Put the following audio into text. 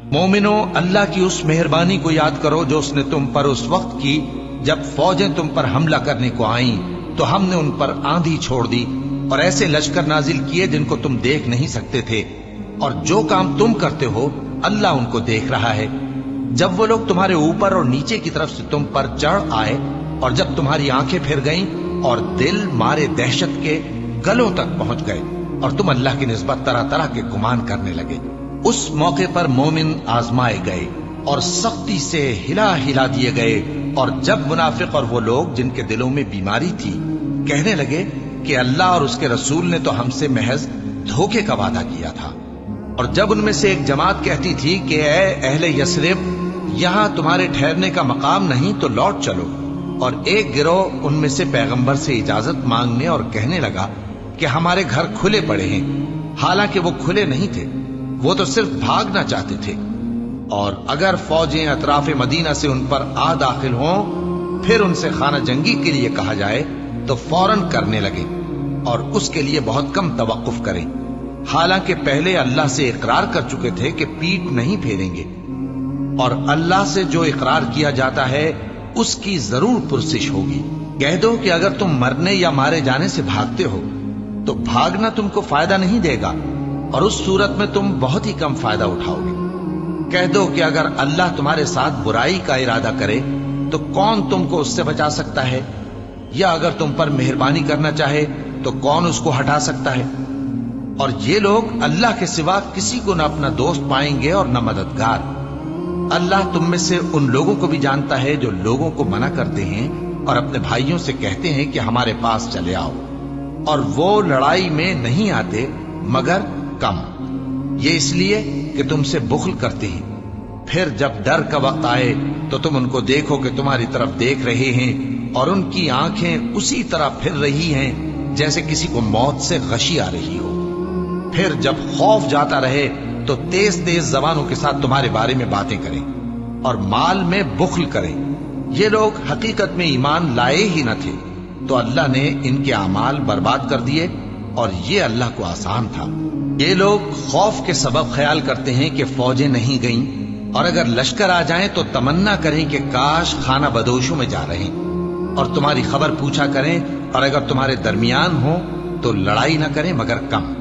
मोमिनो, अल्लाह की उस मेहरबानी को याद करो जो उसने तुम पर उस वक्त की जब फौजें तुम पर हमला करने को आईं, तो हमने उन पर आंधी छोड़ दी और ऐसे लश्कर नाजिल किए जिनको तुम देख नहीं सकते थे। और जो काम तुम करते हो अल्लाह उनको देख रहा है। जब वो लोग तुम्हारे ऊपर और नीचे की तरफ से तुम पर चढ़ आए और जब तुम्हारी आंखें फिर गईं और दिल मारे दहशत के गलों तक पहुंच गए और तुम अल्लाह की निस्बत तरह तरह के गुमान करने लगे, उस मौके पर मोमिन आजमाए गए और सख्ती से हिला हिला दिए गए। और जब मुनाफिक और वो लोग जिनके दिलों में बीमारी थी कहने लगे कि अल्लाह और उसके रसूल ने तो हमसे महज धोखे का वादा किया था, और जब उनमें से एक जमात कहती थी कि ऐ अहले यस्रिब, यहां तुम्हारे ठहरने का मकाम नहीं तो लौट चलो, और एक गिरोह उनमें से पैगंबर से इजाजत मांगने और कहने लगा कि हमारे घर खुले पड़े हैं। हालांकि वो खुले नहीं थे, वो तो सिर्फ भागना चाहते थे। और अगर फौजें अतराफ मदीना से उन पर आ दाखिल हों, फिर उनसे खाना जंगी के लिए कहा जाए तो फौरन करने लगे और उसके लिए बहुत कम तवक्कुफ करें। हालांकि पहले अल्लाह से इकरार कर चुके थे कि पीठ नहीं फेरेंगे, और अल्लाह से जो इकरार किया जाता है उसकी जरूर पुरसिश होगी। कह दो कि अगर तुम मरने या मारे जाने से भागते हो तो भागना तुमको फायदा नहीं देगा, और उस सूरत में तुम बहुत ही कम फायदा उठाओगे। कह दो कि अगर अल्लाह तुम्हारे साथ बुराई का इरादा करे तो कौन तुमको उससे बचा सकता है, या अगर तुम पर मेहरबानी करना चाहे तो कौन उसको हटा सकता है। और ये लोग अल्लाह के सिवा किसी को न अपना दोस्त पाएंगे और न मददगार। अल्लाह तुम में से उन लोगों को भी जानता है जो लोगों को मना करते हैं और अपने भाइयों से कहते हैं कि हमारे पास चले आओ, और वो लड़ाई में नहीं आते मगर कम, ये इसलिए कि तुमसे बुख्ल करते हैं। फिर जब डर का वक्त आए तो तुम उनको देखो कि तुम्हारी तरफ देख रहे हैं और उनकी आंखें उसी तरह फिर रही हैं जैसे किसी को मौत से गशी आ रही हो। फिर जब खौफ जाता रहे तो तेज तेज जबानों के साथ तुम्हारे बारे में बातें करें और माल में बुख्ल करें। ये लोग हकीकत में ईमान लाए ही न थे, तो अल्लाह ने इनके अमाल बर्बाद कर दिए, और ये अल्लाह को आसान था। ये लोग खौफ के सबब ख्याल करते हैं कि फौजें नहीं गईं, और अगर लश्कर आ जाएं तो तमन्ना करें कि काश खाना बदोशों में जा रहे, और तुम्हारी खबर पूछा करें, और अगर तुम्हारे दरमियान हो तो लड़ाई न करें मगर कम।